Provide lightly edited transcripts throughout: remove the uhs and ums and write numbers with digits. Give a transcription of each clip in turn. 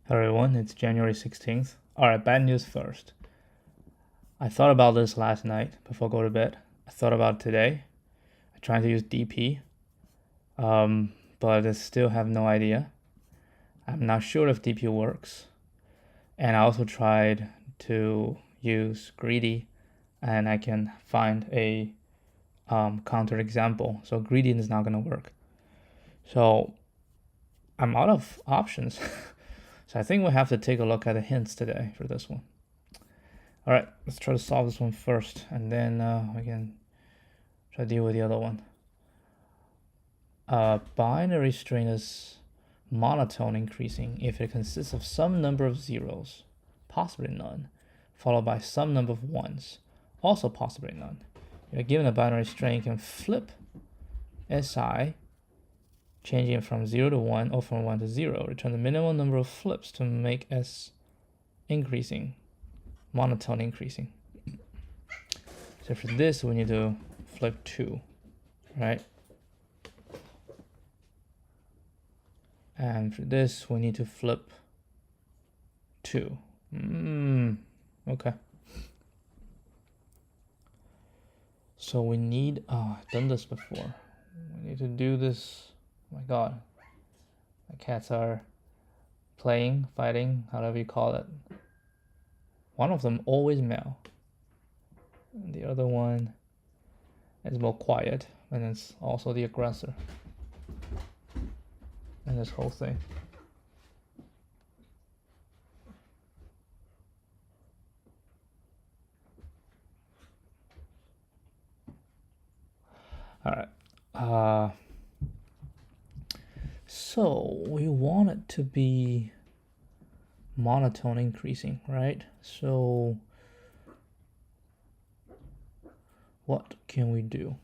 Hello everyone, it's January 16th. Alright, bad news first. I thought about this last night before go to bed. I thought about it today. I tried to use DP, but I still have no idea. I'm not sure if DP works. And I also tried to use greedy, and I can find a counter example. So greedy is not going to work. So I'm out of options. So I think we'll have to take a look at the hints today for this one. All right, let's try to solve this one first, and then we can try to deal with the other one. Binary string is monotone increasing if it consists of some number of zeros, possibly none, followed by some number of ones, also possibly none. You're given a binary string, you can flip SI, changing it from 0 to 1 or from 1 to 0. Return the minimum number of flips to make S increasing, monotone increasing. So for this, we need to flip 2, right? And for this, we need to flip 2. Okay. So we need, I've done this before. We need to do this. Oh my god, my cats are playing, fighting, however you call it. One of them always meow, and the other one is more quiet, and it's also the aggressor in this whole thing. All right. So we want it to be monotone increasing, right? So what can we do?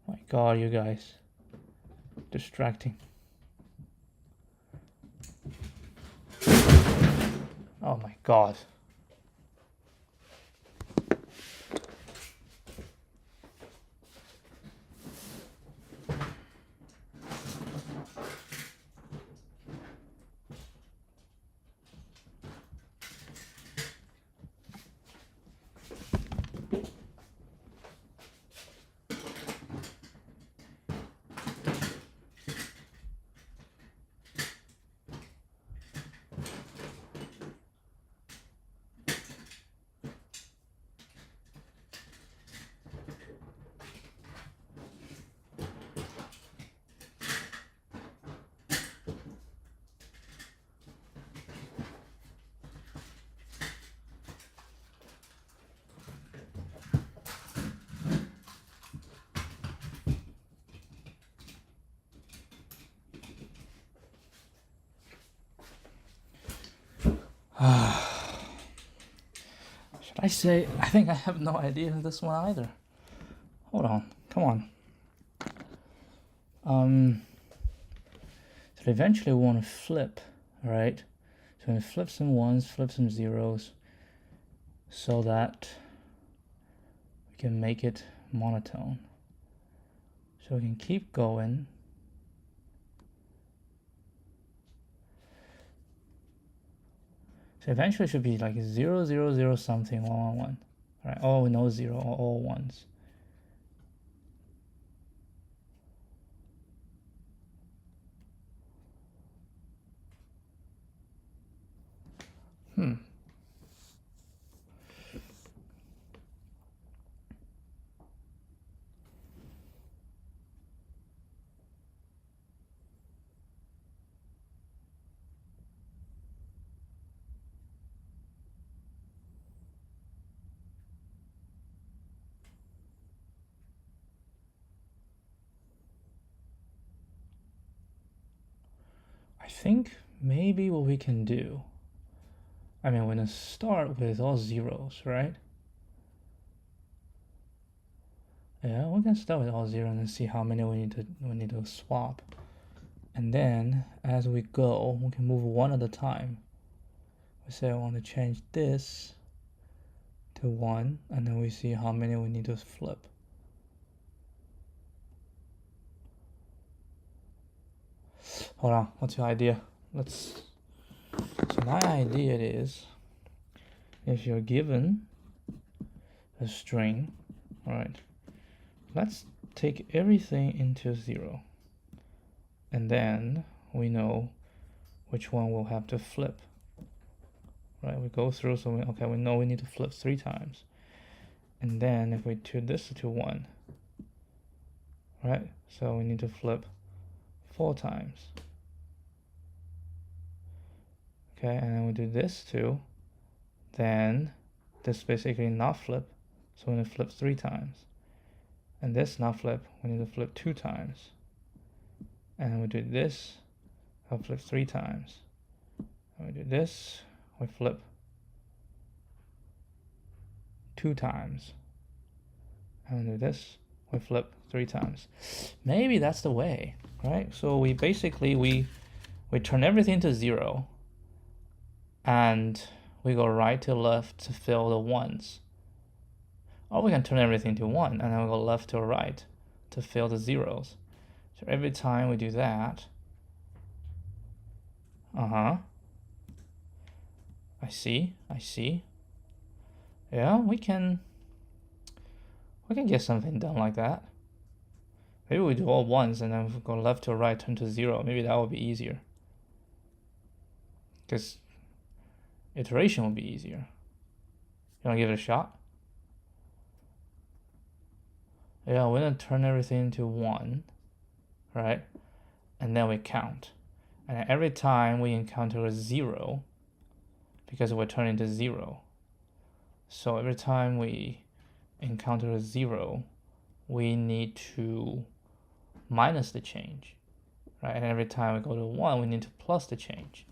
My god, you guys. Distracting. Oh my god. Should I say, I think I have no idea in this one either. Hold on, come on. So eventually we want to flip, right? So we flip some ones, flip some zeros, so that we can make it monotone. So we can keep going. So eventually it should be like 0, 0, 0 something, 1, 1, 1. All right, oh, no 0, all ones. I think maybe what we can do, I mean, we're gonna start with all zeros, right? Yeah, we can start with all zero and then see how many we need to swap. And then as we go, we can move one at a time. We say I want to change this to 1, and then we see how many we need to flip. hold on, what's your idea? So my idea is, if you're given a string, all right, let's take everything into 0. And then we know which one we'll have to flip. Right, we go through, so we know we need to flip 3 times. And then if we turn this to 1, right, so we need to flip 4 times. Okay, and then we do this too, then this basically not flip, so we need to flip 3 times. And this not flip, we need to flip 2 times. And we do this, I'll flip 3 times. And we do this, we flip 2 times. And we do this, we flip 3 times. Maybe that's the way, right? So we basically, we turn everything to 0, and we go right to left to fill the ones. Or we can turn everything to 1, and then we go left to right to fill the zeros. So every time we do that, I see. Yeah, we can get something done like that. Maybe we do all ones and then we go left to right, turn to 0. Maybe that would be easier, because iteration will be easier. You want to give it a shot? Yeah, we're gonna turn everything into 1, right? And then we count. And every time we encounter a 0, because we're turning to 0. So every time we encounter a 0, we need to minus the change, right? And every time we go to 1, we need to plus the change.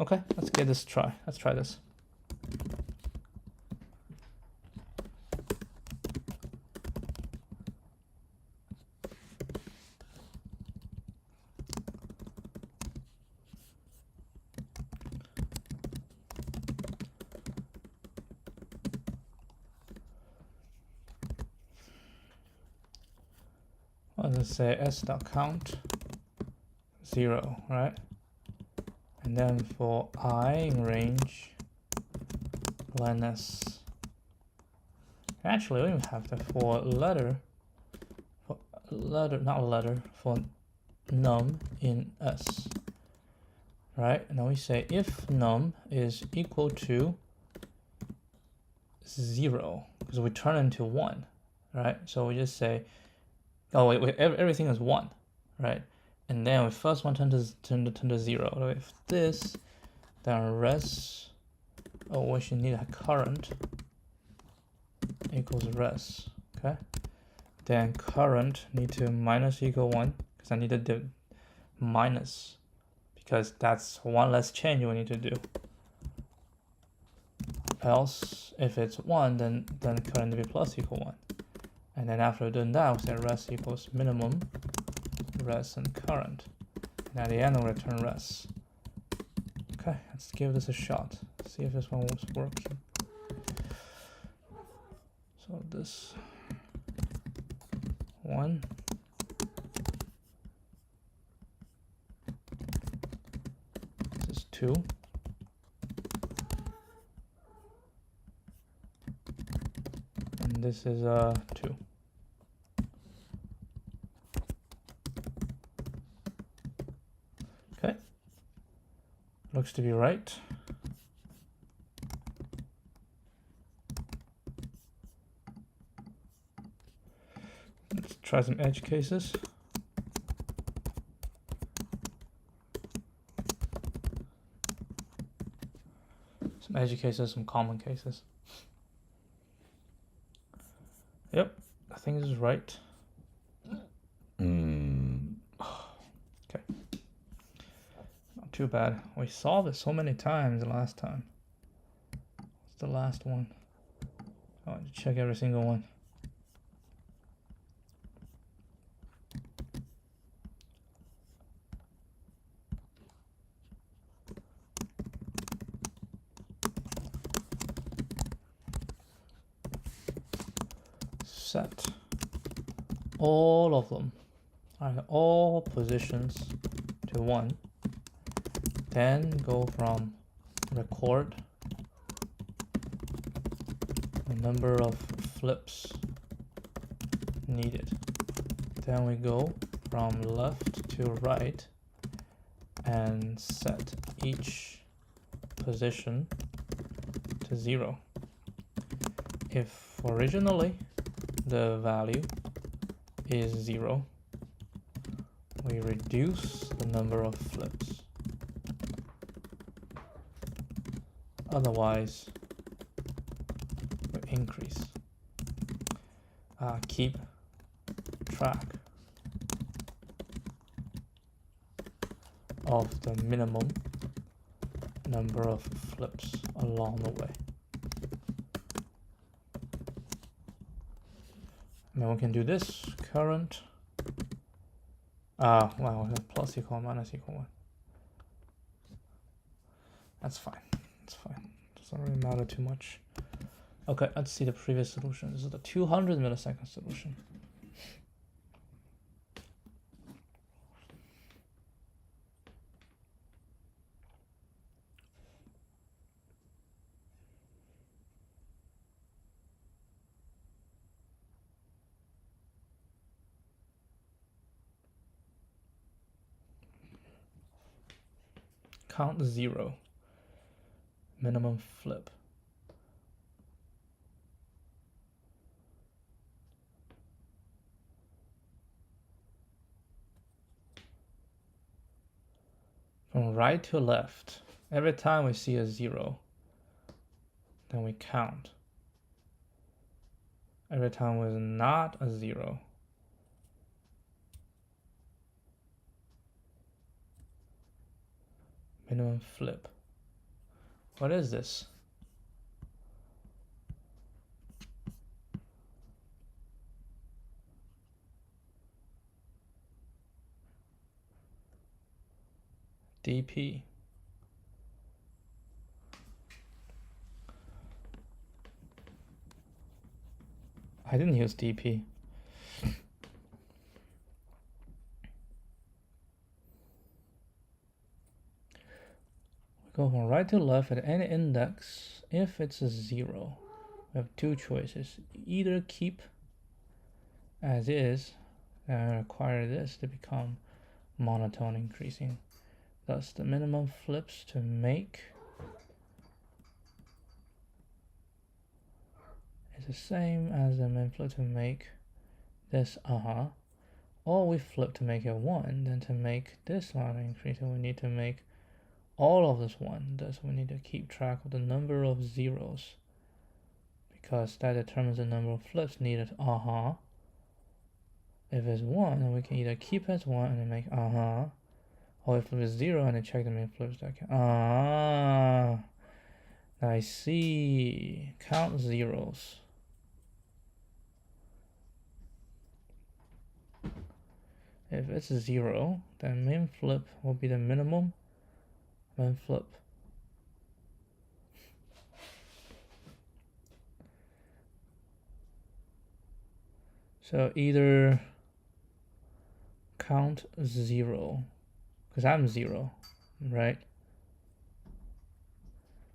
Okay, let's give this a try. Let's try this. Let's say s.count 0, right? And then for I in range len s. Actually, we even have that for num in s, right? And then we say if num is equal to 0, because we turn into 1, right? So we just say, oh wait, everything is 1, right? And then we first one turn to 0. So if this, then res, we should need a current equals res, okay? Then current need to minus equal 1, because I need to do minus, because that's 1 less change we need to do. Else, if it's 1, then current will be plus equal 1. And then after doing that, we say res equals minimum res and current. And at the end, we'll return res. Okay, let's give this a shot. See if this one was working. So this 1. This is 2. And this is 2. Okay, looks to be right. Let's try some edge cases. Some edge cases, some common cases. Yep, I think this is right. Okay, not too bad. We solved it so many times last time. What's the last one? I want to check every single one. Set all of them, all positions to 1, then go from record the number of flips needed. Then we go from left to right and set each position to 0. If originally the value is 0, we reduce the number of flips. Otherwise, we increase. Keep track of the minimum number of flips along the way. Then we can do this current. Well, plus equal minus equal 1. That's fine. That's fine. Doesn't really matter too much. Okay, let's see the previous solution. This is the 200 millisecond solution. Count 0. Minimum flip. From right to left, every time we see a 0, then we count. Every time with not a 0, minimum flip. What is this? DP. I didn't use DP. Go from right to left at any index. If it's a 0, we have two choices. Either keep as is and require this to become monotone increasing. Thus, the minimum flips to make is the same as the min flip to make this or we flip to make it 1. Then to make this line increasing, we need to make all of this 1. Thus, we need to keep track of the number of zeros because that determines the number of flips needed. If it's 1, then we can either keep it as 1 and then make or if it's 0 and then check the min flips that can. I see. Count zeros. If it's 0, then min flip will be the minimum min flip. So either count 0, because I'm 0, right?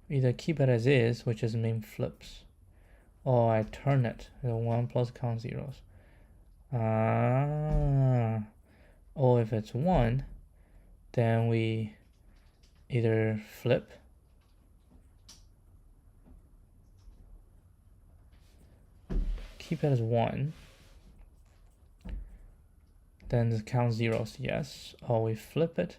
Either keep it as is, which is min flips, or I turn it to 1 plus count zeros. Or if it's 1, then we either flip keep it as 1, then the count zeros, yes, or we flip it,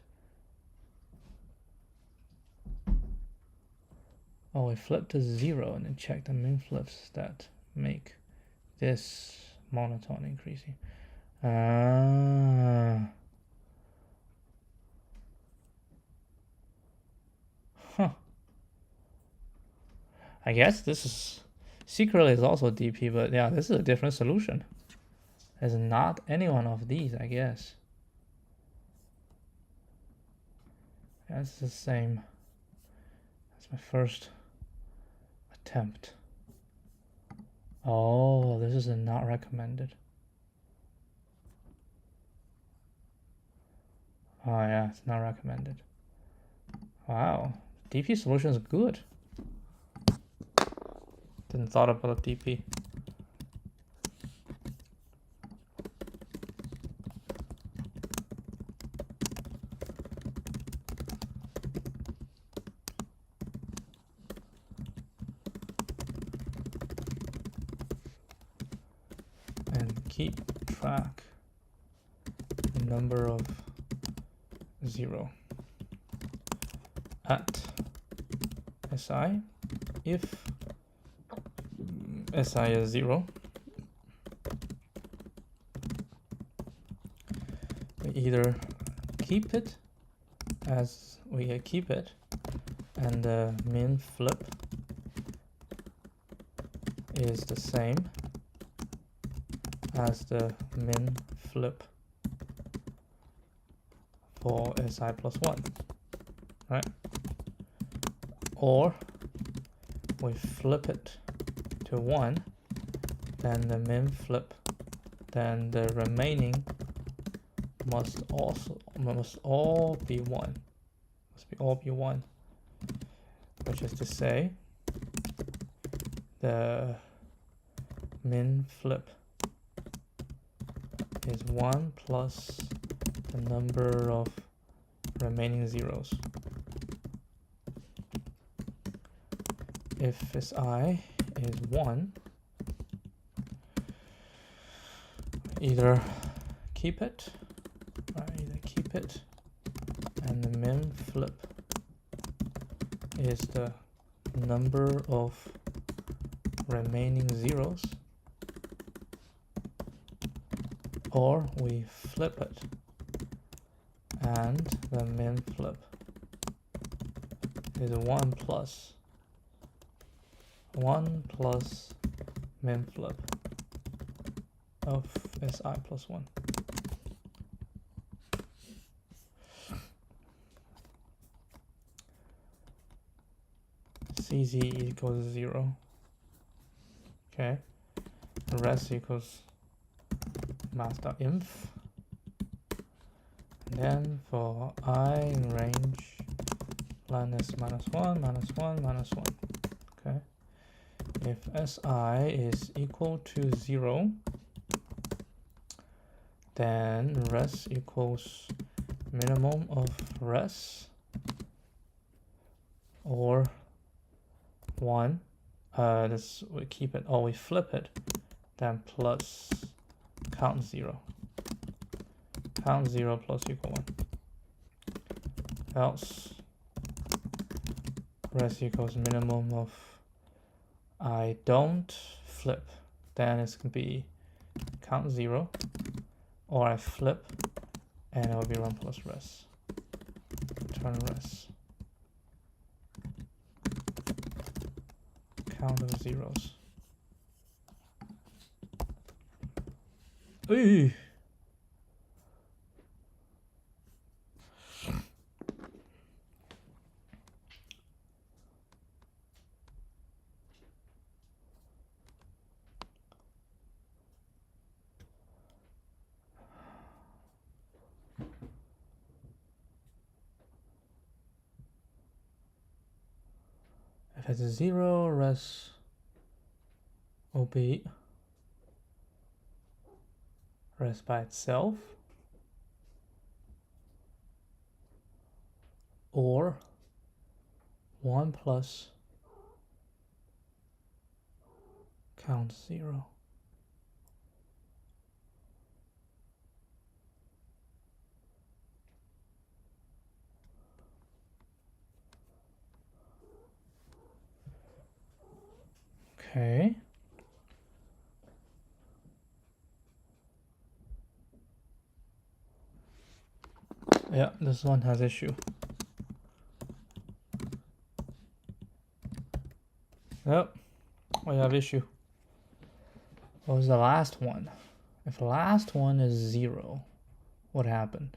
or we flip to 0 and then check the min flips that make this monotone increasing. I guess this is secretly is also DP, but yeah, this is a different solution. It's not any one of these, I guess. Yeah, it's the same. That's my first attempt. Oh, this is a not recommended. Oh yeah, it's not recommended. Wow, DP solution is good. Didn't thought about the DP. And keep track the number of 0 at SI if SI is 0. We either keep it as we keep it and the min flip is the same as the min flip for SI plus 1, right? Or we flip it to 1, then the min flip, then the remaining must all be 1. All be 1, which is to say the min flip is 1 plus the number of remaining zeros. If SI is 1, either keep it, and the min flip is the number of remaining zeros, or we flip it and the min flip is 1 plus min flip of SI plus 1. CZ equals 0. Okay. Res equals mass.inf. And then for I in range, line is -1, -1, -1. Okay. If SI is equal to 0, then res equals minimum of res, or 1. We keep it, or we flip it, then plus count 0. Count 0 plus equal 1. Else res equals minimum of I don't flip, then it's gonna be count 0, or I flip and it will be 1 plus res. Return res. Count of zeros. Ooh. If it's a 0, res will be res by itself, or 1 plus count 0. Okay. Yeah, this one has issue. Yep, we have issue. What was the last one? If the last one is 0, what happened?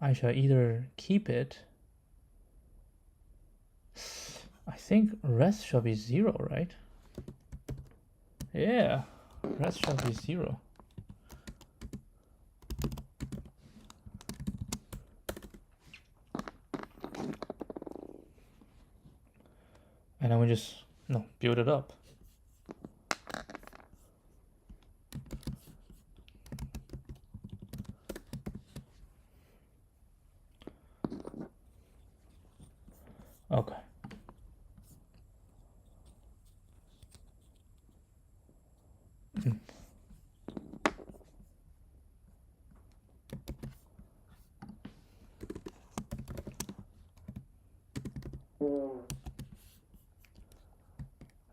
I shall either keep it. I think res shall be 0, right? Yeah, res shall be 0. And then we just build it up. Okay.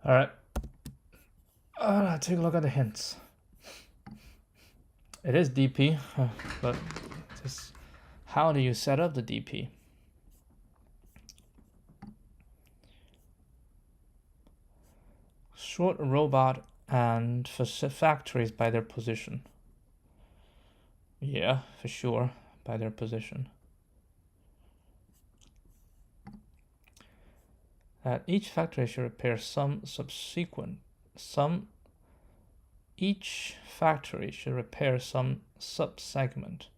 All right. Take a look at the hints. It is DP, but just how do you set up the DP? Sort robot and factories by their position. Yeah, for sure, by their position. That each factory should repair each factory should repair some subsegment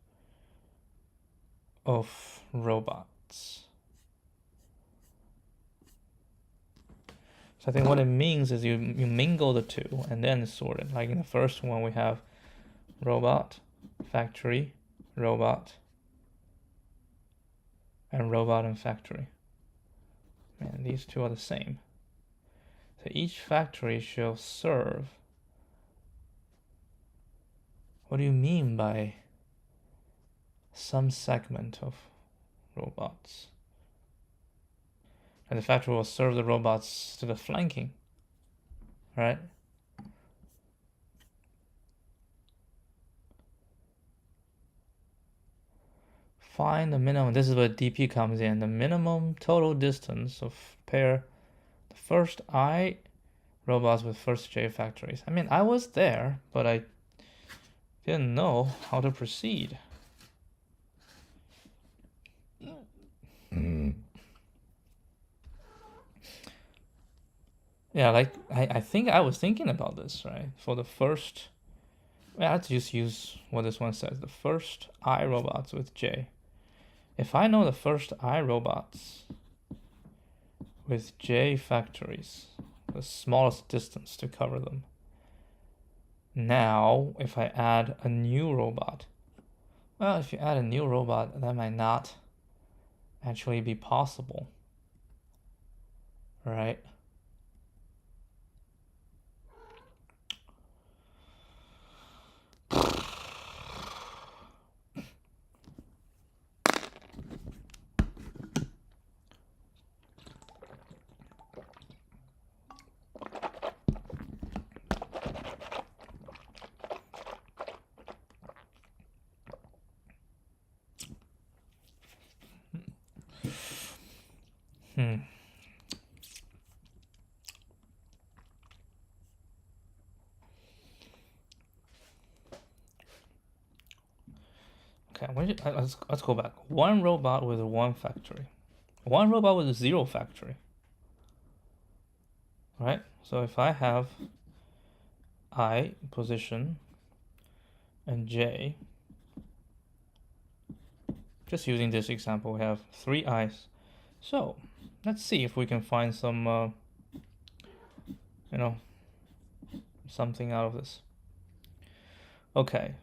of robots. So I think what it means is you mingle the two and then sort it. Like in the first one, we have robot, factory, robot, and robot and factory. And these two are the same. So each factory shall serve. What do you mean by some segment of robots? And the factory will serve the robots to the flanking, right? Find the minimum. This is where DP comes in. The minimum total distance of pair the first I robots with first J factories. I mean, I was there, but I didn't know how to proceed. Yeah, like I think I was thinking about this, right? For the first, I had to just use what this one says. The first I robots with J. If I know the first I robots with J factories, the smallest distance to cover them. Now, if I add a new robot, well, if you add a new robot, that might not actually be possible, right? Okay, let's go back. One robot with one factory. One robot with zero factory. Right? So if I have I position and J, just using this example, we have 3 I's. So let's see if we can find some, something out of this. Okay.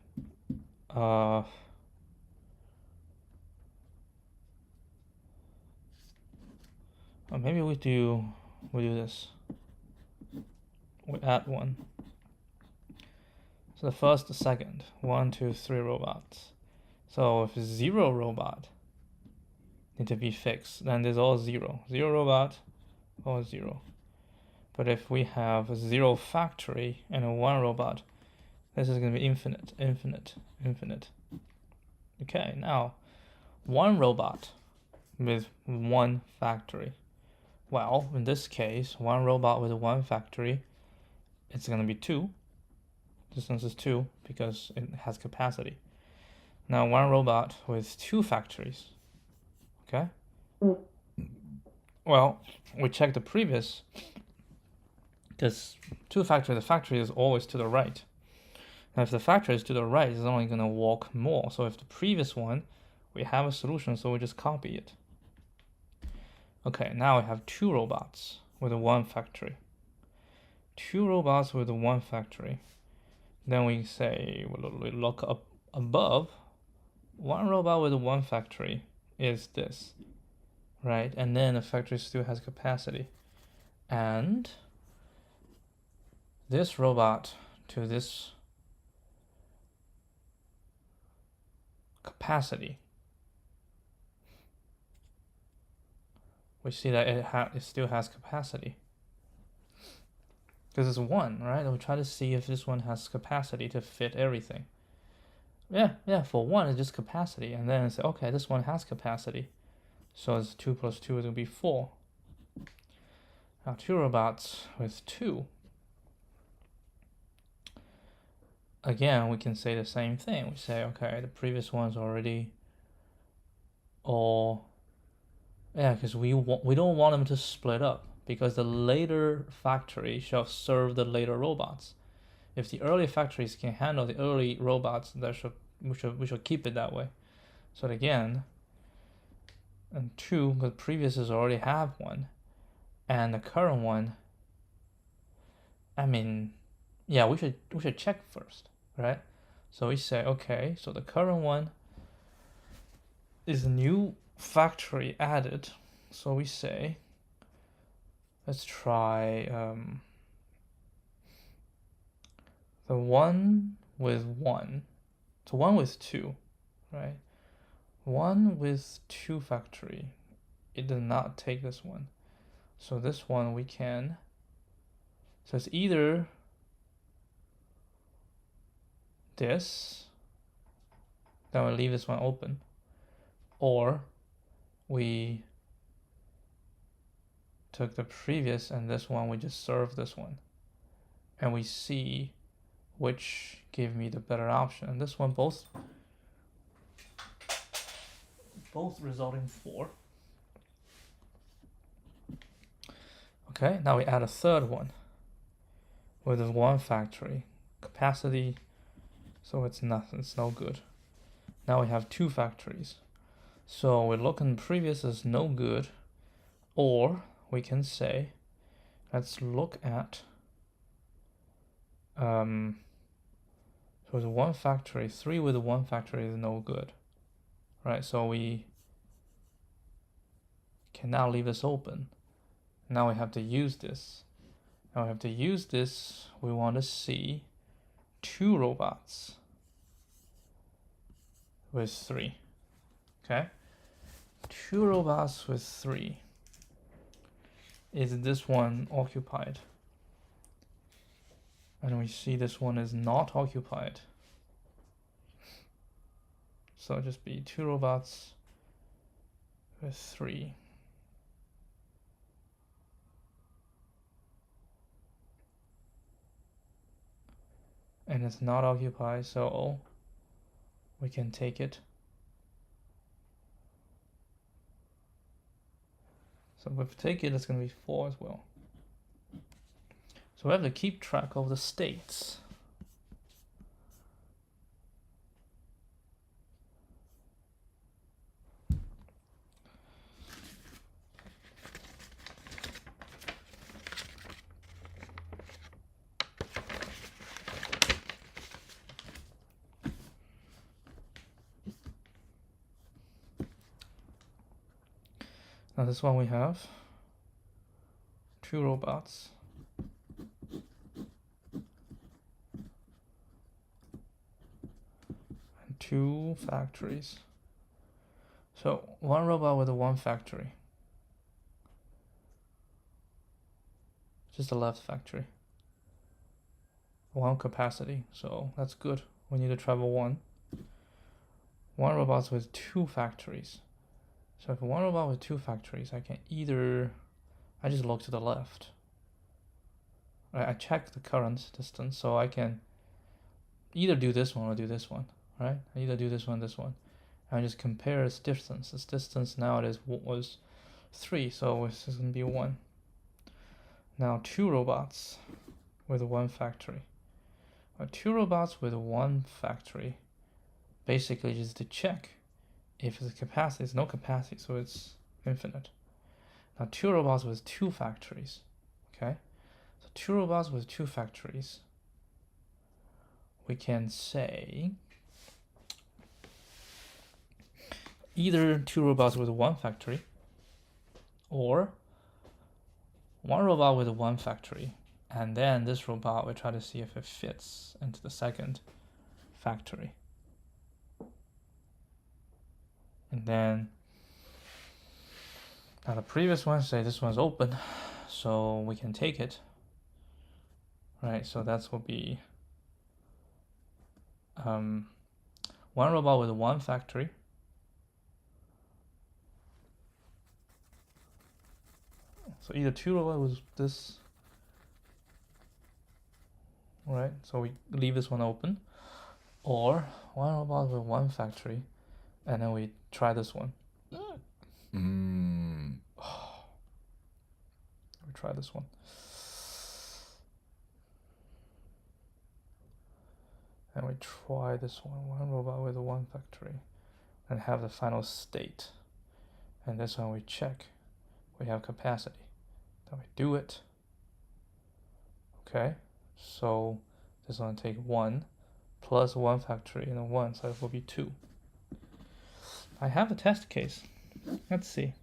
Maybe we do this. We add 1. So the first, the second, 1, 2, 3 robots. So if 0 robot need to be fixed, then there's all 0. 0 robot, all 0. But if we have a 0 factory and a 1 robot, this is going to be infinite, infinite, infinite. Okay, now 1 robot with 1 factory. Well, in this case, 1 robot with 1 factory, it's going to be 2. Distance is 2 because it has capacity. Now 1 robot with 2 factories. Okay? Well, we checked the previous, because 2 factory, the factory is always to the right. Now if the factory is to the right, it's only going to walk more. So if the previous one, we have a solution, so we just copy it. Okay, now we have 2 robots with one factory. 2 robots with one factory. Then we say, we look up above. 1 robot with one factory is this, right? And then the factory still has capacity. And this robot to this capacity, we see that it still has capacity. Because it's 1, right? We try to see if this one has capacity to fit everything. Yeah, for 1 it's just capacity. And then it's okay, this one has capacity. So it's 2 plus 2 is going to be 4. Now 2 robots with 2. Again, we can say the same thing. We say, okay, the previous one's already, or yeah, because we don't want them to split up, because the later factory shall serve the later robots. If the early factories can handle the early robots, we should keep it that way. So again, and 2, because previous is already have 1, and the current one, I mean, yeah, we should check first, right? So we say, okay, so the current one is a new factory added. So we say, let's try the 1 with 1. So 1 with 2, right? 1 with 2 factory. It does not take this one. So this one we can, so it's either this, then we leave this one open, or we took the previous and this one, we just serve this one, and we see which give me the better option. And this one both result in 4. Okay, now we add a third one with 1 factory capacity, so it's nothing, it's no good. Now we have 2 factories, so we look in previous as no good, or we can say, let's look at so it's 1 factory, 3 with 1 factory is no good, right? So we can now leave this open. Now we have to use this. Now we have to use this. We want to see 2 robots with 3. Okay, 2 robots with 3. Is this one occupied? And we see this one is not occupied. So just be 2 robots with 3. And it's not occupied, so we can take it. So if we take it, it's going to be 4 as well. So we have to keep track of the states. Now this one we have 2 robots. And 2 factories. So 1 robot with 1 factory. Just the left factory. 1 capacity, so that's good. We need to travel 1. 1 robot with 2 factories. So if 1 robot with 2 factories, I can either, I just look to the left. Right, I check the current distance, so I can either do this one or do this one, right? I either do this one, and I just compare its distance. Its distance now was 3, so this is going to be 1. Now 2 robots with 1 factory. 2 robots with 1 factory, basically just to check if the capacity is no capacity, so it's infinite. Now two robots with two factories. Okay, so two robots with two factories. We can say either two robots with one factory or one robot with one factory, and then this robot we try to see if it fits into the second factory. And then now the previous one, say this one's open, so we can take it, right? So that will be one robot with one factory. So either two robots with this, right? So we leave this one open, or one robot with one factory, and then we try this one. We try this one. And we try this one robot with one factory, and have the final state. And this one we check, we have capacity. Then we do it. Okay, so this one take 1 plus 1 factory and 1, so it will be 2. I have a test case. Let's see.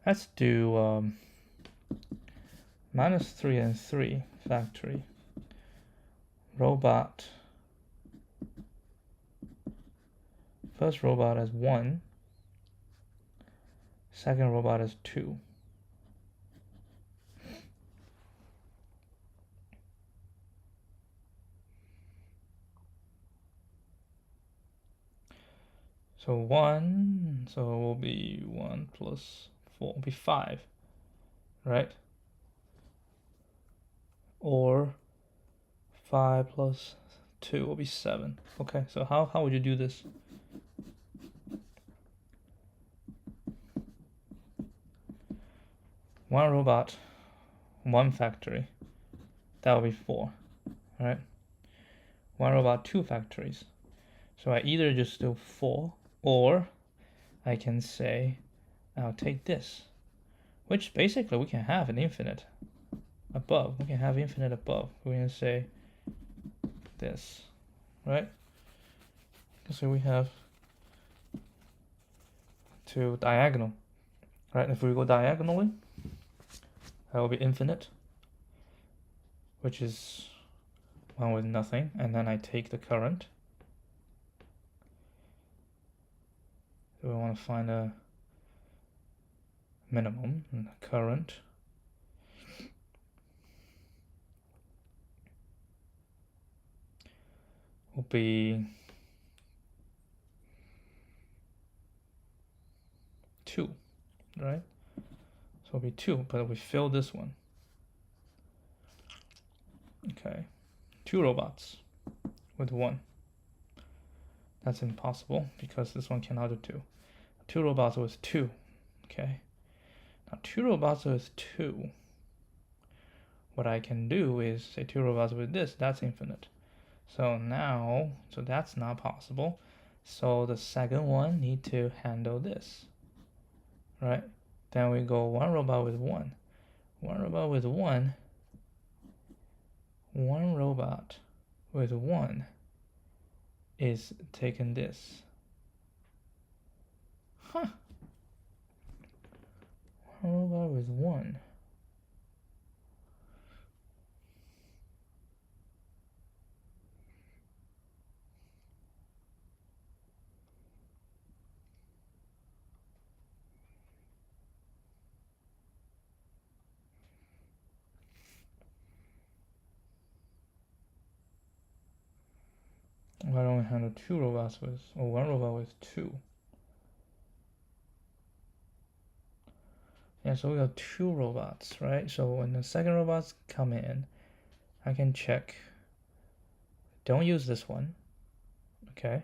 Let's do minus 3 and 3 factory. Robot. First robot is 1. Second robot is 2. So 1, so it will be 1 plus 4, will be 5, right? Or 5 plus 2 will be 7. Okay, so how would you do this? One robot, one factory, that will be 4, right? One robot, 2 factories. So I either just do 4, or I can say I'll take this, which basically we can have an infinite above. We can have infinite above. We can say this, right? So we have to diagonal, right? If we go diagonally, that will be infinite, which is one with nothing, and then I take the current. So we want to find a minimum, and the current will be 2, right? So it'll be 2, but we fill this one. Okay, 2 robots with 1. That's impossible because this one cannot do 2. 2 robots with 2. Okay, now 2 robots with 2. What I can do is say 2 robots with this. That's infinite. So now, so that's not possible. So the second one need to handle this, right? Then we go 1 robot with 1. 1 robot with 1. 1 robot with 1 is taking this. Huh. 1 robot with 1. Why don't we handle 2 robots with, or 1 robot with 2? Yeah, so we got 2 robots, right? So when the second robots come in, I can check. Don't use this one, okay?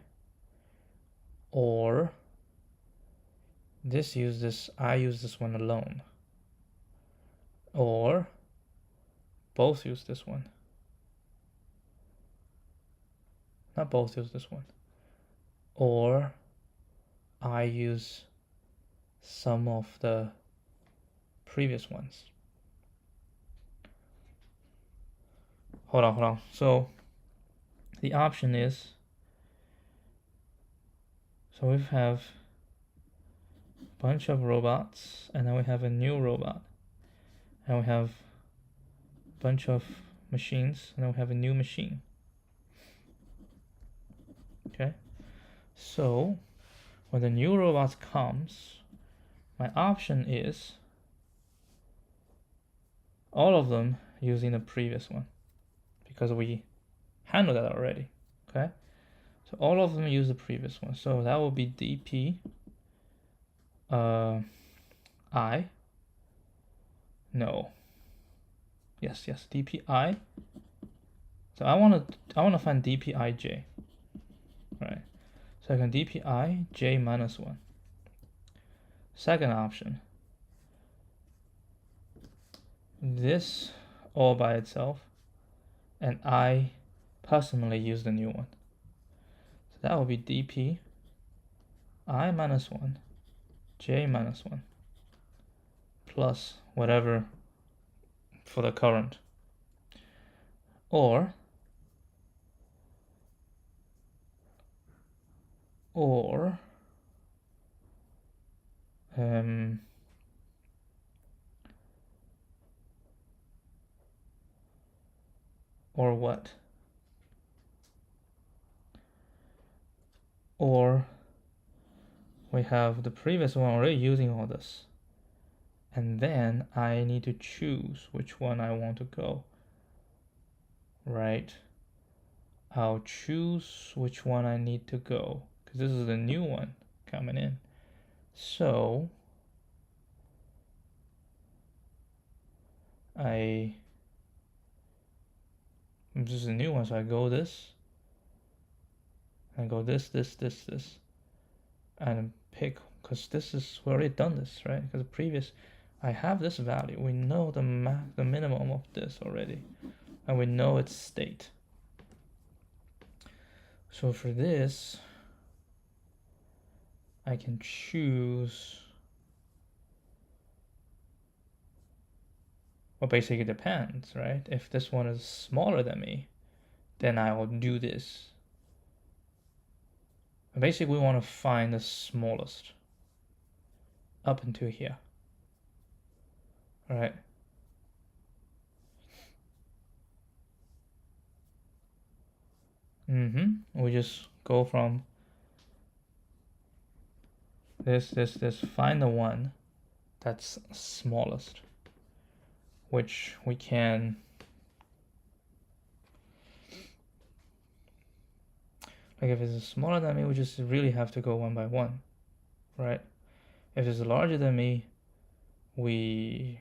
Or this use this, I use this one alone. Or both use this one. Not both use this one. Or I use some of the previous ones. Hold on. So the option is, so we have a bunch of robots, and then we have a new robot, and we have a bunch of machines, and then we have a new machine. Okay, so when the new robot comes, my option is all of them using the previous one, because we handled that already. Okay, so all of them use the previous one, so that will be dp I. No. Yes, dpi. So I want to find dpij. Right. So I can dpi j minus 1. Second option. This all by itself, and I personally use the new one. So that will be dp I minus 1 j minus 1 plus whatever for the current. Or what? Or we have the previous one already using all this, and then I need to choose which one I want to go. Right? I'll choose which one I need to go, because this is the new one coming in. So this is a new one, so I go this, and go this, and pick, because this is, we already done this, right? Because the previous, I have this value, we know the minimum of this already, and we know its state. So for this, I can choose, well, basically it depends, right? If this one is smaller than me, then I will do this. Basically, we want to find the smallest up until here. All right. We just go from this, find the one that's smallest, which we can, like if it's smaller than me, we just really have to go one by one, right? If it's larger than me, we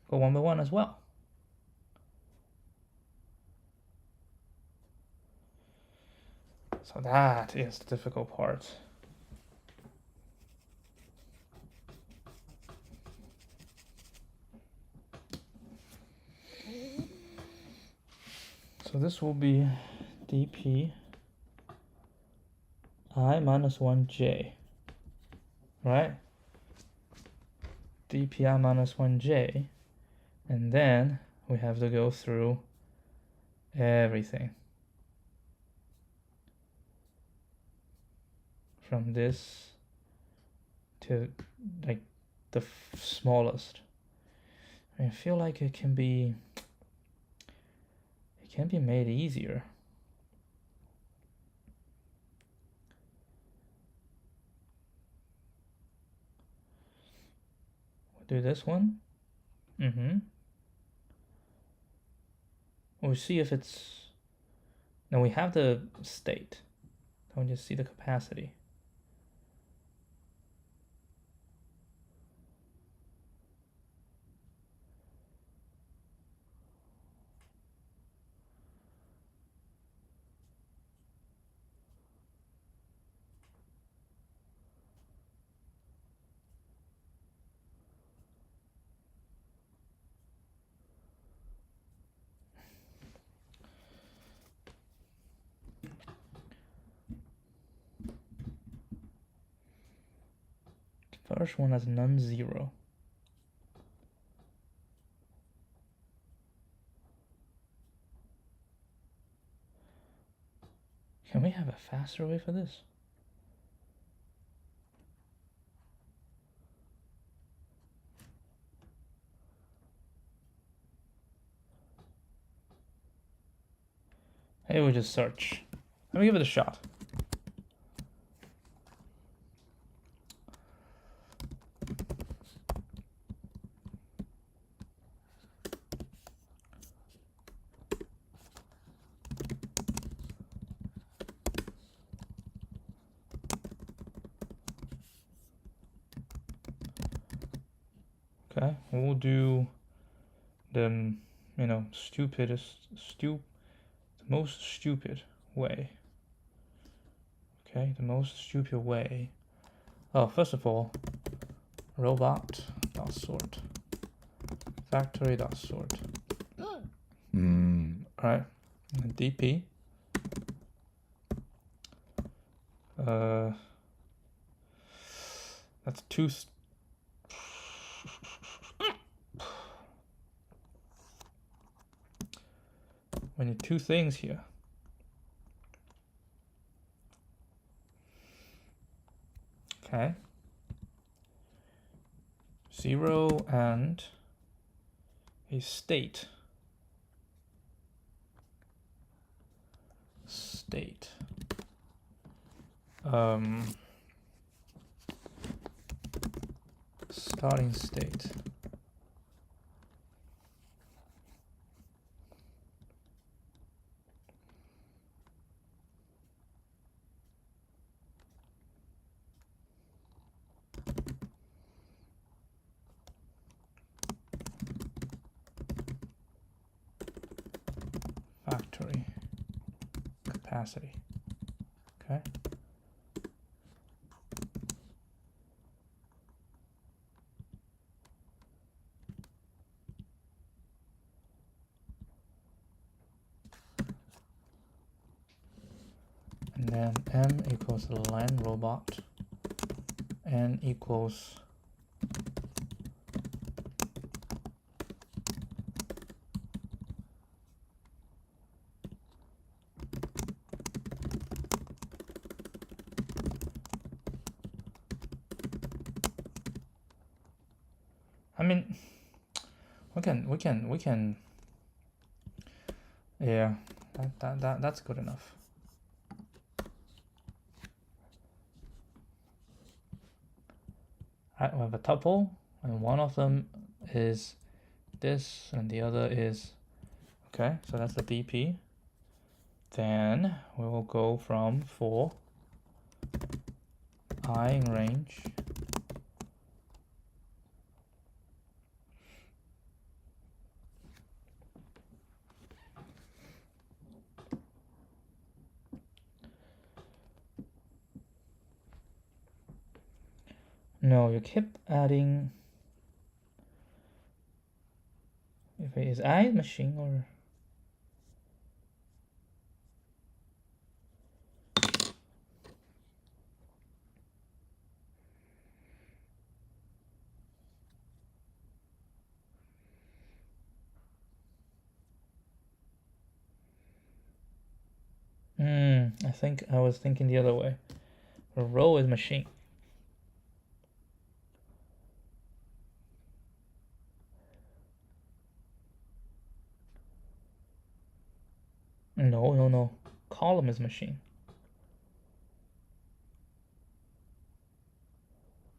go one by one as well. So that is the difficult part. So this will be dp I minus 1j, right? dp I minus 1j, and then we have to go through everything from this to like the smallest. I feel like it can be made easier. We'll do this one. We'll see if it's, now we have the state. Then we just see the capacity. First one has non-zero. Can we have a faster way for this? Maybe we just search. Let me give it a shot. Okay, we'll do the, the most stupid way. Okay, the most stupid way. Oh, first of all, robot.sort, factory.sort. Alright, DP. That's two. We need two things here. Okay. 0 and a state. Starting state. Factory capacity. Okay. And then m equals len robot, n equals I mean, we can yeah, that's good enough. Right, we have a tuple, and one of them is this, and the other is, okay, so that's the DP. Then we will go from for I in range no, you keep adding. If it is I machine or I think I was thinking the other way. A row is machine. No. Column is machine.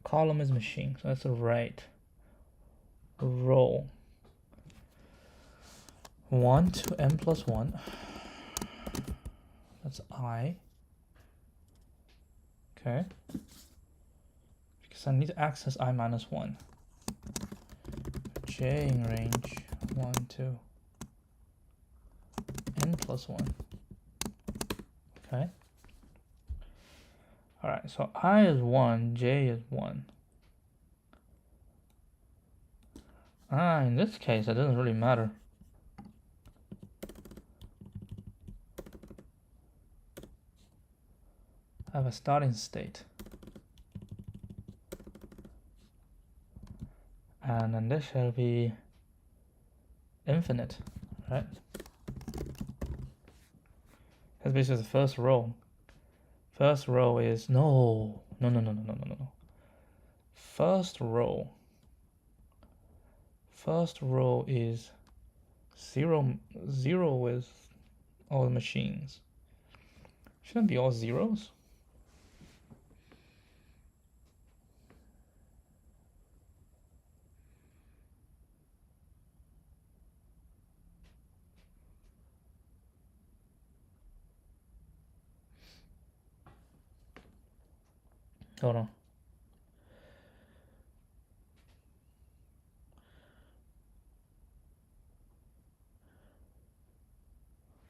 Column is machine, so that's a right. Row 1 to m plus 1. That's I. Okay. Because I need to access I minus 1. J in range 1 to n plus 1. Okay. Alright, so I is 1, J is 1. In this case, it doesn't really matter. I have a starting state. And then this shall be infinite, right? That's basically the first row. First row is no. First row is zero with all the machines. Shouldn't be all zeros. Hold on.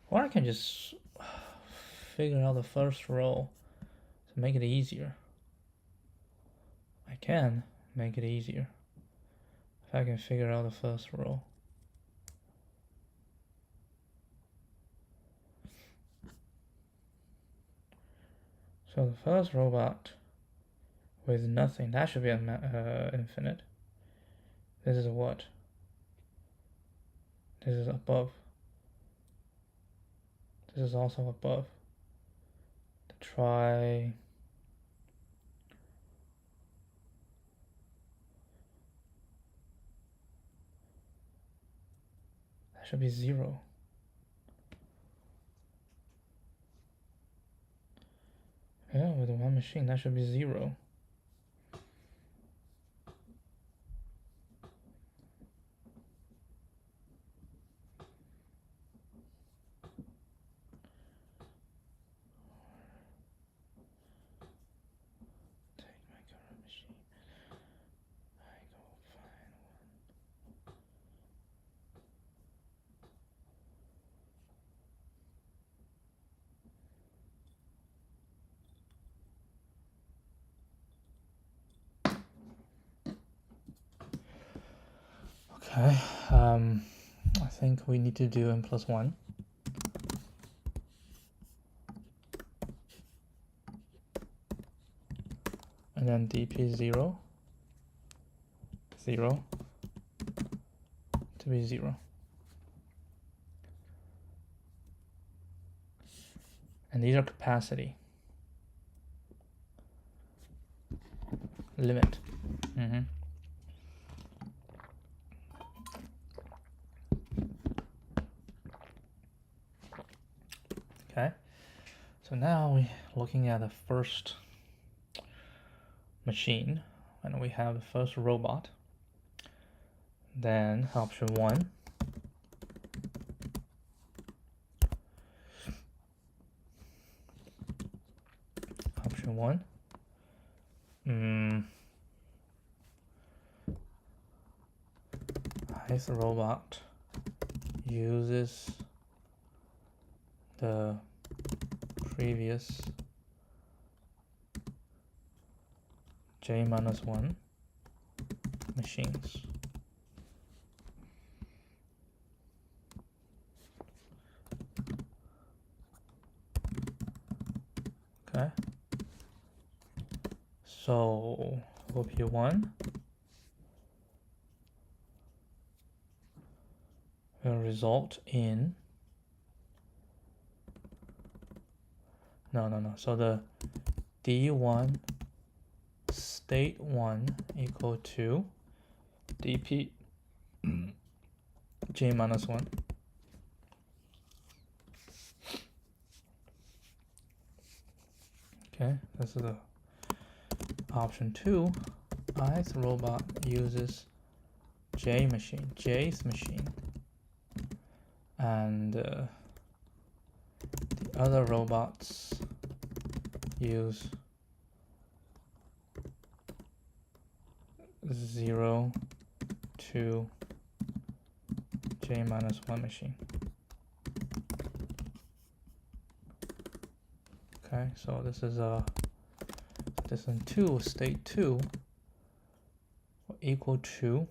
Or I can just figure out the first row to make it easier. I can make it easier if I can figure out the first row. So the first robot with nothing, that should be infinite. This is what? This is above. This is also above. Try that should be zero. Yeah, with one machine, that should be zero. Okay, I think we need to do n+1. And then dp0, 0 to be 0. And these are capacity. Limit. Okay, so now we're looking at the first machine, and we have the first robot. Then option 1. Option 1. This robot uses the previous j-1 machines. Okay, so OP1 will result in so the D1 state 1 equal to dp j-1. Okay, this is the option 2. Ith robot uses j's machine, and the other robots use 0 to j-1 machine. Okay, so this is this in 2, state 2 equal to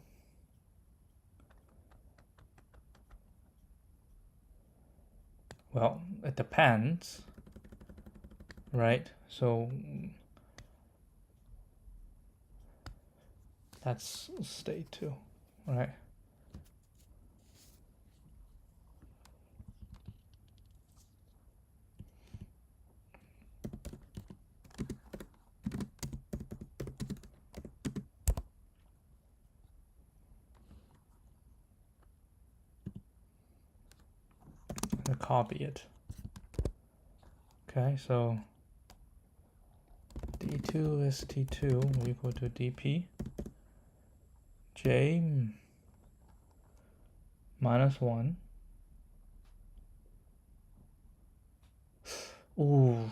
well, it depends, right? So that's state 2, right? and copy it. Okay, so d2 is t2 will equal to dp j minus 1. Ooh.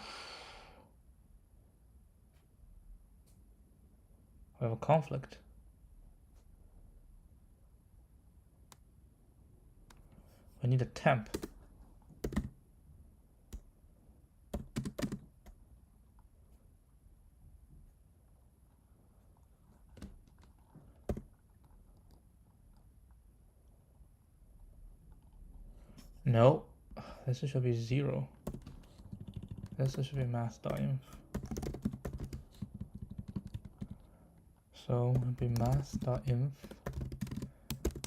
We have a conflict. We need a temp. No, this should be 0. This should be math.inf. So it'll be math.inf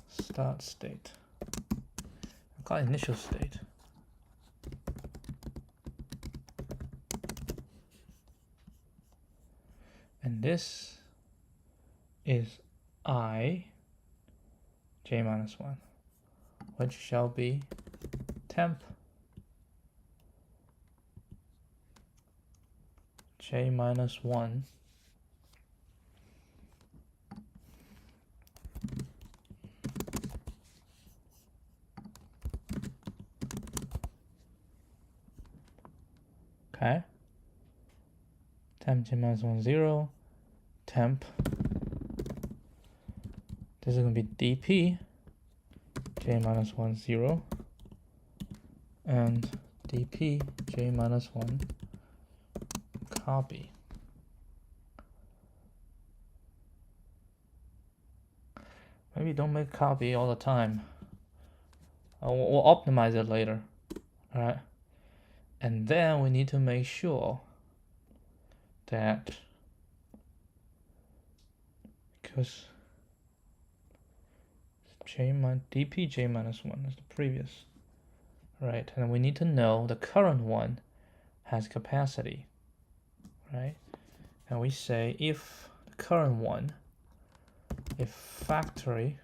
start state. I've got initial state. And this is I j minus 1, which shall be temp j minus 1 okay, temp j minus 1 0, temp, this is going to be dp j minus 1 0 and dp j minus 1 copy. Maybe don't make copy all the time. We'll optimize it later. All right, and then we need to make sure that, because dp j minus 1 is the previous, right? And we need to know the current one has capacity, right? And we say if the current one, if factory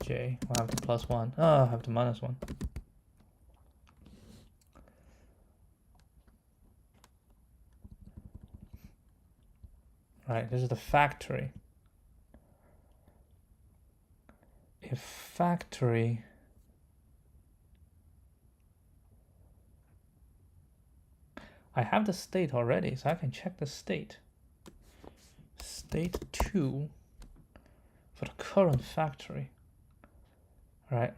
j, we'll have the plus 1, I have the minus 1. Right, this is the factory. If factory I have the state already, so I can check the state. State 2 for the current factory. Right?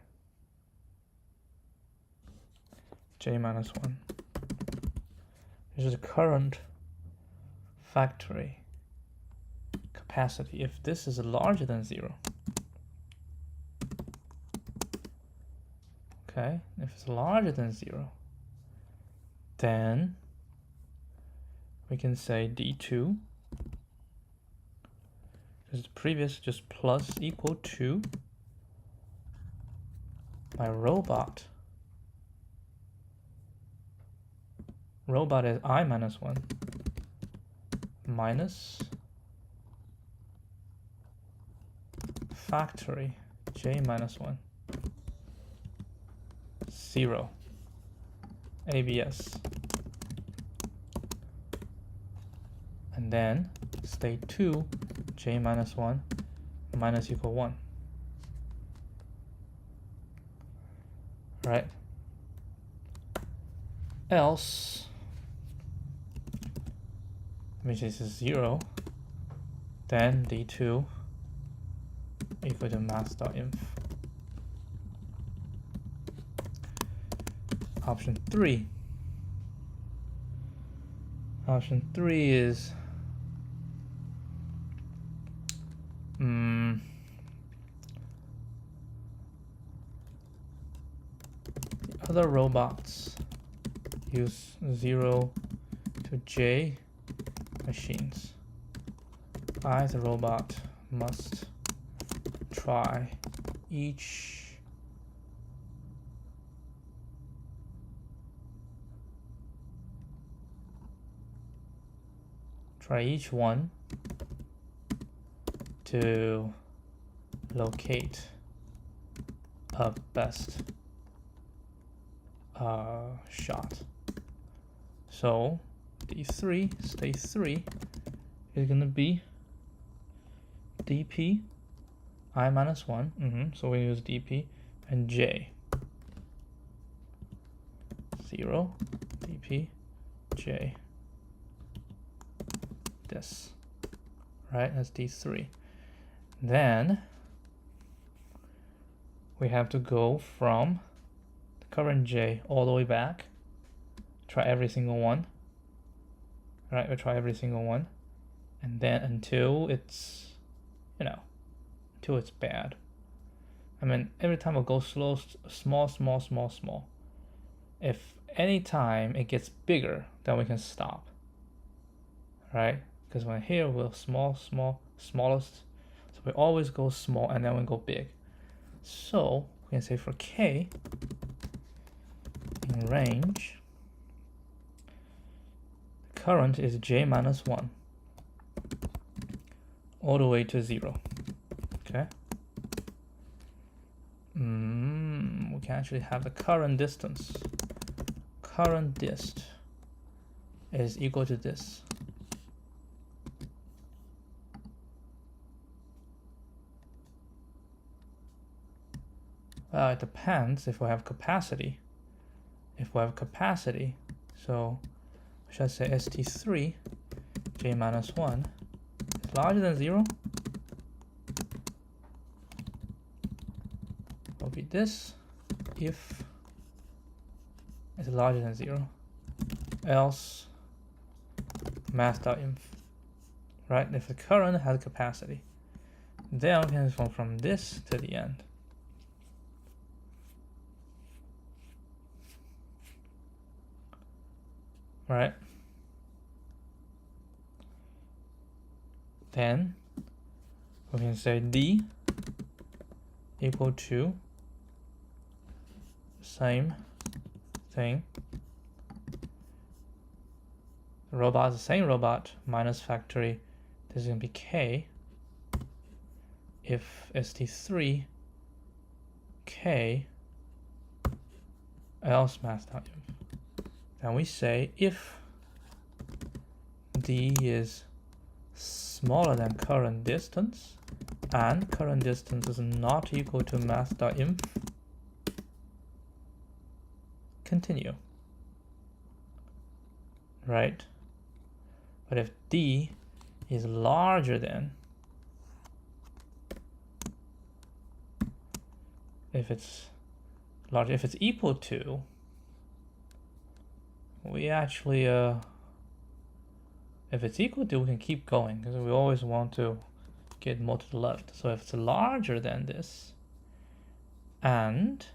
J minus 1. This is the current factory capacity. If this is larger than 0. Okay, if it's larger than 0, then we can say d2, because the previous just plus equal to my robot. Robot is I minus 1 minus factory j minus 1 0 ABS, and then state 2 j minus 1 minus equal 1. Right? Else, which is 0, then d2 equal to math.inf. Option 3. Option 3 is the other robots use 0 to j machines. I, the robot, must try each one to locate a best shot. So d3 state 3 is gonna be dp I minus 1. So we use dp and j 0 dp j this, right? That's d3. Then we have to go from the current j all the way back, try every single one, right? We try every single one, and then until it's, you know, until it's bad. I mean, every time it goes slow, small. If any time it gets bigger, then we can stop, right? Because when here we're smallest, so we always go small and then we go big. So we can say for k in range, the current is j minus 1 all the way to 0. Okay. We can actually have the current distance. Current dist is equal to this. Well, it depends if we have capacity. If we have capacity, so we should say st3 j minus 1 is larger than 0. Will be this if it's larger than 0, else math.inf, right? If the current has capacity, then we can go from this to the end. Right? Then we can say d equal to same thing. The robot is the same robot minus factory. This is going to be k if st3 k else math.inf. Then we say if d is smaller than current distance and current distance is not equal to math.inf, continue, right? But if d is larger than, if it's equal to, we actually if it's equal to, we can keep going because we always want to get more to the left. So if it's larger than this and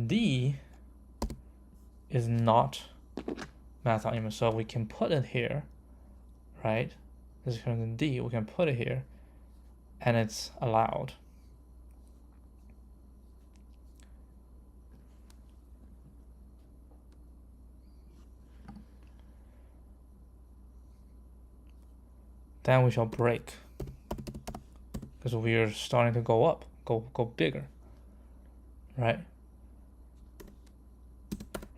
d is not math.inf, so we can put it here, right? This is current d, we can put it here and it's allowed. Then we shall break because we are starting to go up, go bigger, right?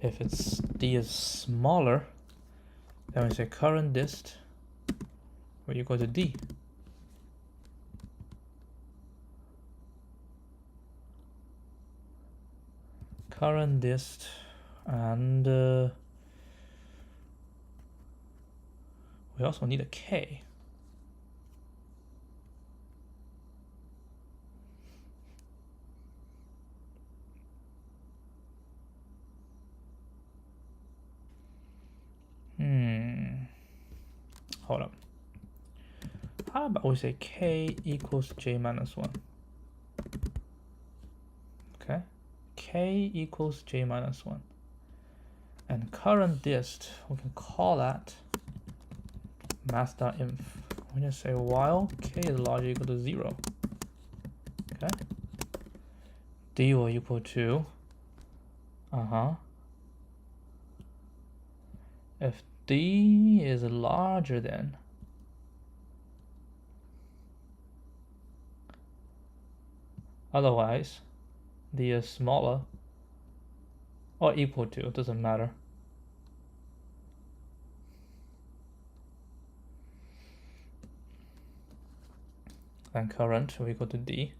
If it's d is smaller, then we say current dist will equal to d. Current dist and we also need a k. Hold up. How about we say k equals j minus 1? Okay, k equals j minus 1. And current dist, we can call that math.inf. We just say while k is larger equal to 0. Okay, d will equal to if d is larger than Otherwise, D is smaller or equal to, doesn't matter. Then current will equal to D.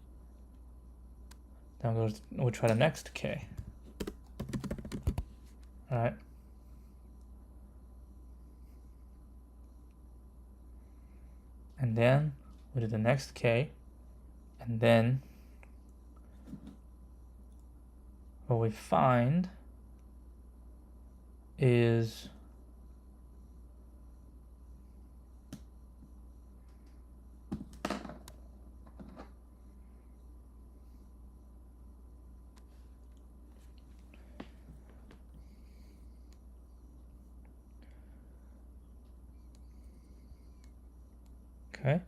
Then we'll try the next K. All right. And then we do the next K, and then what we find is okay.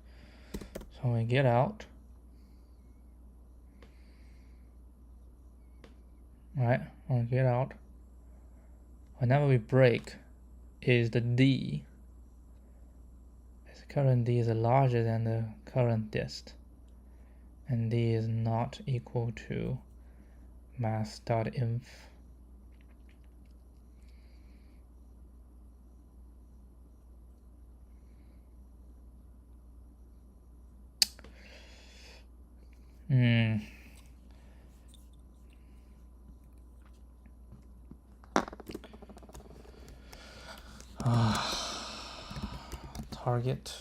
So we get out. Right, when we get out, whenever we break, is the D. The current D is larger than the current dist, and D is not equal to math.inf. Target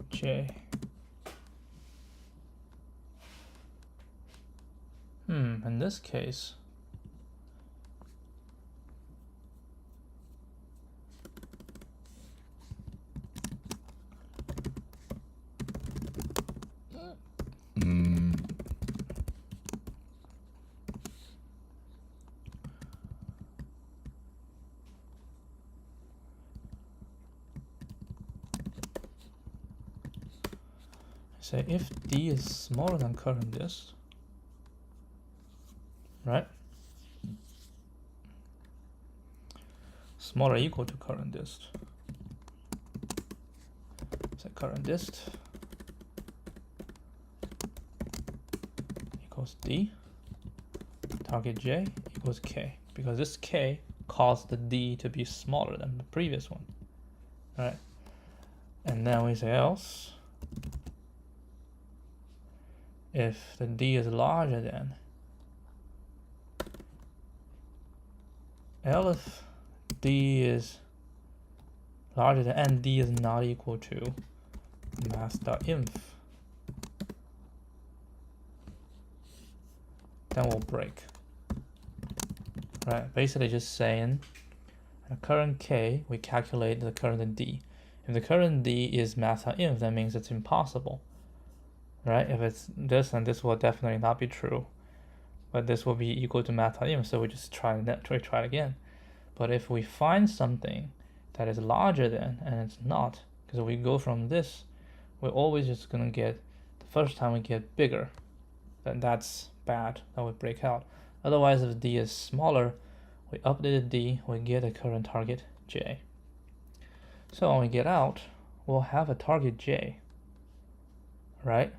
J. In this case, say if D is smaller than current dist, right? Smaller or equal to current dist. So current dist equals D, target J equals K, because this K caused the D to be smaller than the previous one, right? And then we say else if the D is larger than, if D is larger than and D is not equal to math.inf, then we'll break. Right, basically just saying the current K, we calculate the current D. If the current D is math.inf, that means it's impossible. Right, if it's this, then this will definitely not be true. But this will be equal to math.inf, so we just try it again. But if we find something that is larger than, and it's not, because we go from this, we're always just gonna get, the first time we get bigger, then that's bad, that would break out. Otherwise, if D is smaller, we updated D, we get a current target J. So when we get out, we'll have a target J, right?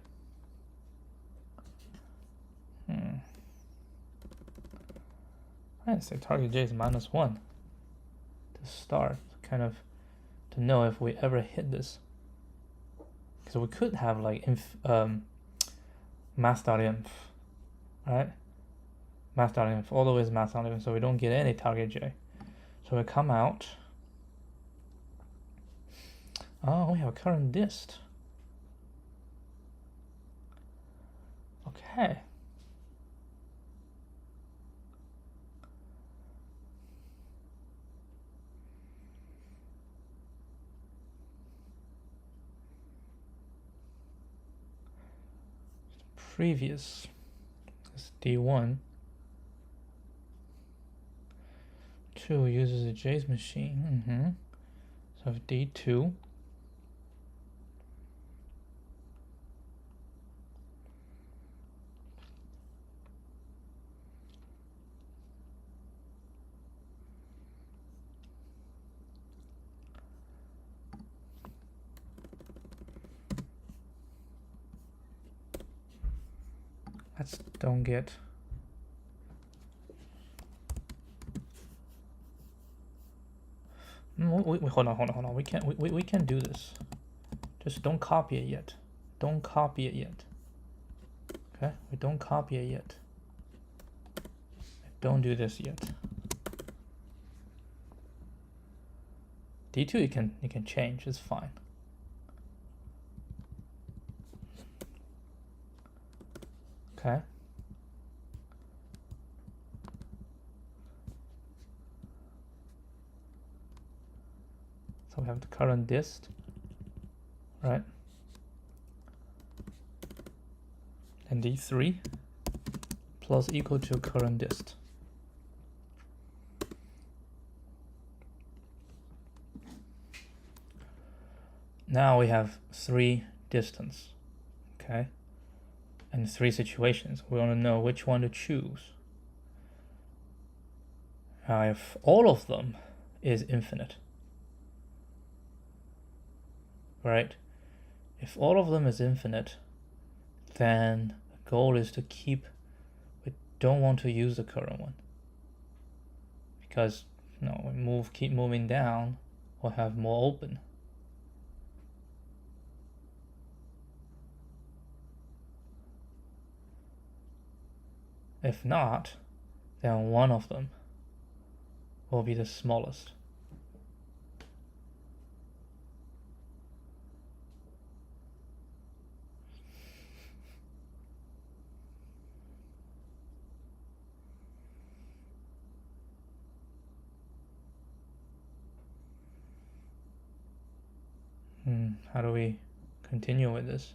I'd say target J is -1 to start, kind of to know if we ever hit this. Because we could have like math.inf, right? Math.inf, all the way is math.inf, so we don't get any target J. So we come out. Oh, we have a current dist. Okay. Previous is D1. 2 uses a J's machine. So if D2, Let's don't get wait, hold on. We can do this. Just don't copy it yet. Don't copy it yet. Okay, we don't copy it yet. Don't do this yet. D2 you can change, it's fine. Okay. So we have the current dist, right? And D3 plus equal to current dist. Now we have 3 distance, okay? And 3 situations. We want to know which one to choose. Now if all of them is infinite, right? If all of them is infinite, then the goal is to keep, we don't want to use the current one. Because we keep moving down, we'll have more open. If not, then one of them will be the smallest. How do we continue with this?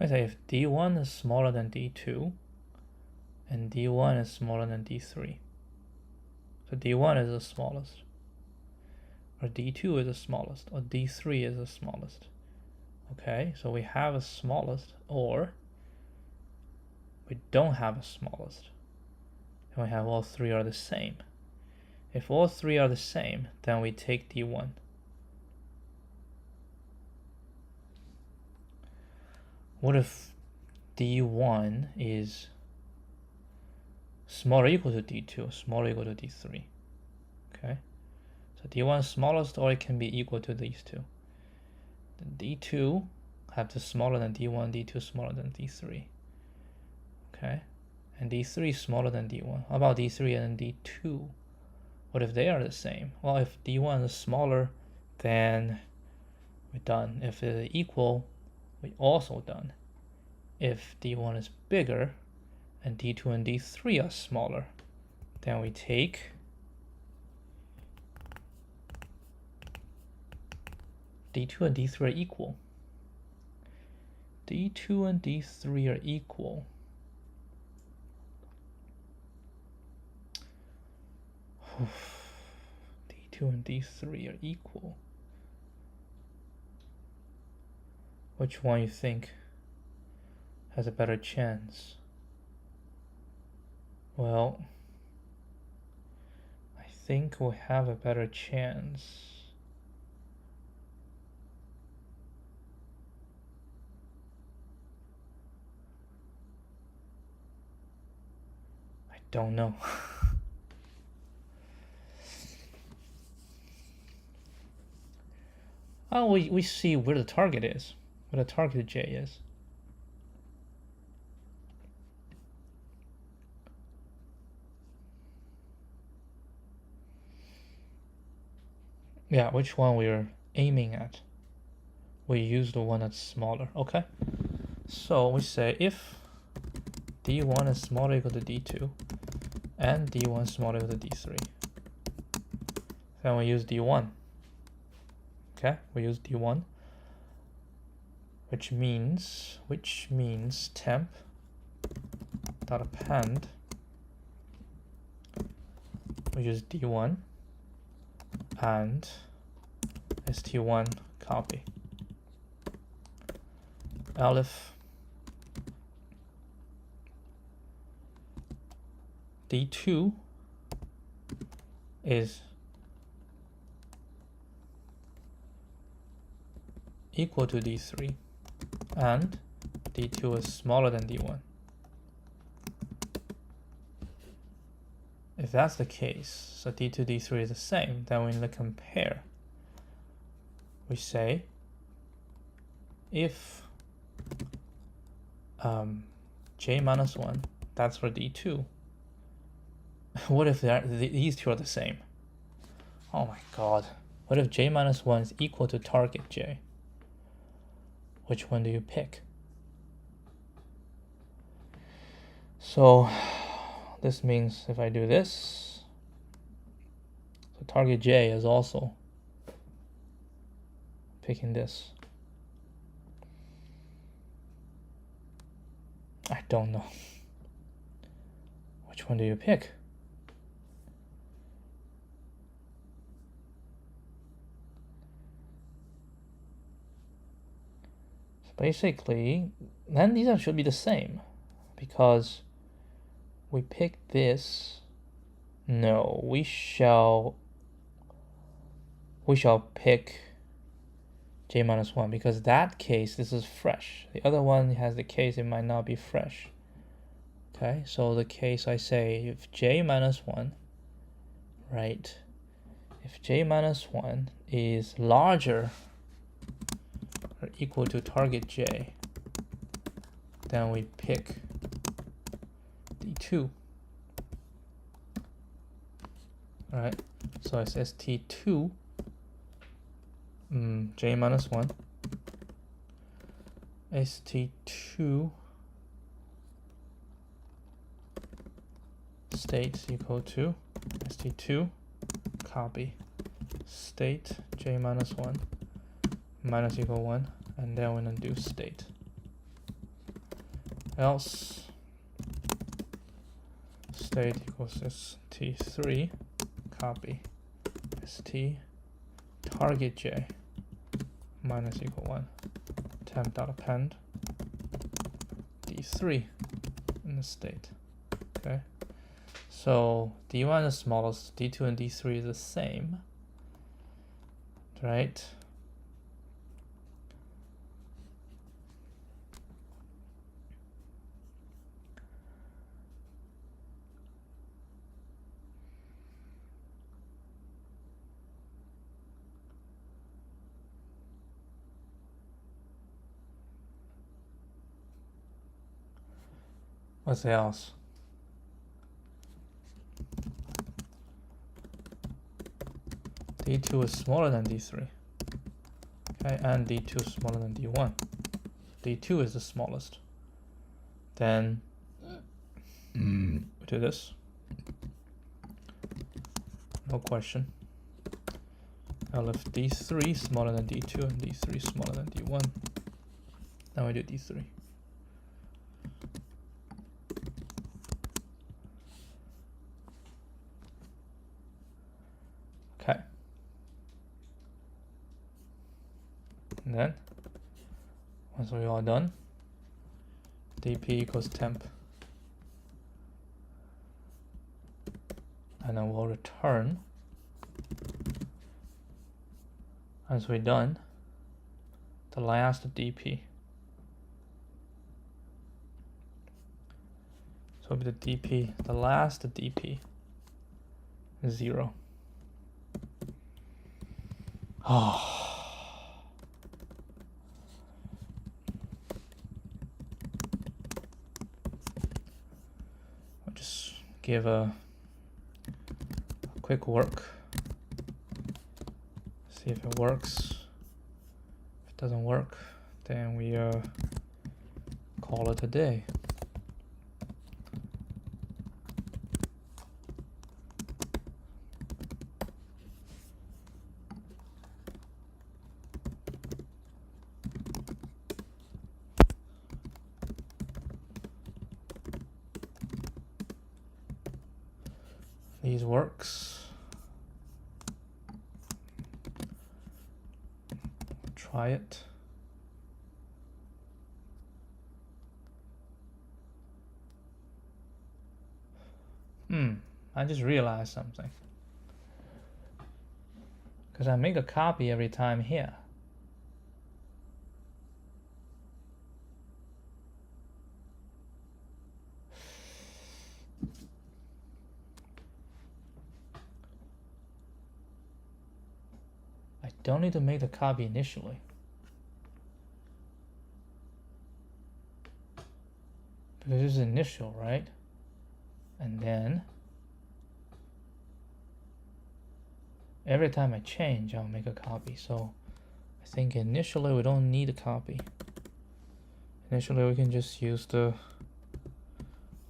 I say if D1 is smaller than D2 and D1 is smaller than D3. So D1 is the smallest, or D2 is the smallest, or D3 is the smallest. Okay, so we have a smallest, or we don't have a smallest, and we have all 3 are the same. If all 3 are the same, then we take D1. What if D1 is smaller or equal to D2, smaller or equal to D3? Okay, so D1 is smallest, or it can be equal to these two. Then D2 have to smaller than D1, D2 smaller than D3. Okay, and D3 is smaller than D1. How about D3 and D2? What if they are the same? Well, if D1 is smaller, then we're done. If they're equal, we're also done. If D1 is bigger and D2 and D3 are smaller, then we take D2 and D3 are equal. D2 and D3 are equal. D2 and D3 are equal. Which one you think has a better chance? Well, I think we'll have a better chance. I don't know. Oh, we see where the target is, where the target J is. Yeah, which one we're aiming at. We use the one that's smaller. Okay, so we say if D1 is smaller or equal to D2 and D1 smaller or equal to D3, then we use D1. Okay, we use D1, which means temp dot append, we use D1 and st1 copy. Elif D2 is equal to D3 and D2 is smaller than D1. If that's the case, so D2, D3 is the same, then we need to compare. We say if j minus 1, that's for D2. What if these two are the same? Oh my god. What if j minus 1 is equal to target j? Which one do you pick? So this means if I do this, so target j is also picking this. I don't know. Which one do you pick? So basically, then these should be the same because we pick this. No, we shall pick j minus 1 because that case, this is fresh. The other one has the case it might not be fresh. Okay, so the case I say if j minus 1, right? If j minus 1 is larger or equal to target j, then we pick d2. All right, so it's st2 j minus 1 st2 state equal to st2 copy state j minus 1 minus equal 1, and then we're going to do state. Else state equals st3 copy st target j minus equal 1 temp.append d3 in the state. Okay, so d1 is the smallest, d2 and d3 is the same, right? What's else? D2 is smaller than D3. Okay, and D2 is smaller than D1. D2 is the smallest. Then we do this. No question. Now if D3 is smaller than D2 and D3 is smaller than D1, then we do D3. Okay. And then, once we're all done, dp equals temp. And then we'll return, as we're done, the last dp. So it'll be the dp, the last dp is 0. Oh. I'll just give a quick work, see if it works. If it doesn't work, then we call it a day. These works. Try it. I just realized something. Because I make a copy every time here. I don't need to make the copy initially. Because this is initial, right? And then every time I change, I'll make a copy. So I think initially we don't need a copy. Initially we can just use the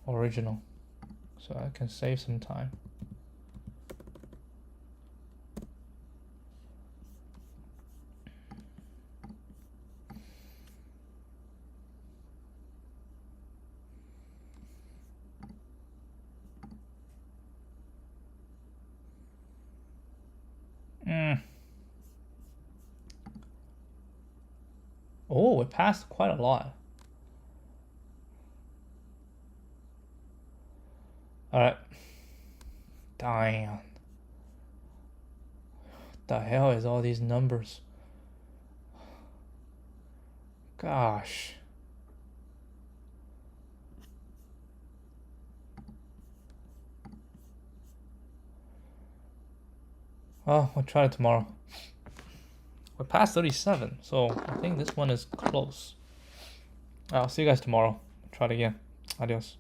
original. So I can save some time. Oh, it passed quite a lot. Alright. Damn. What the hell is all these numbers? Gosh. Well, we'll try it tomorrow. We're past 37, so I think this one is close. I'll see you guys tomorrow. Try it again. Adios.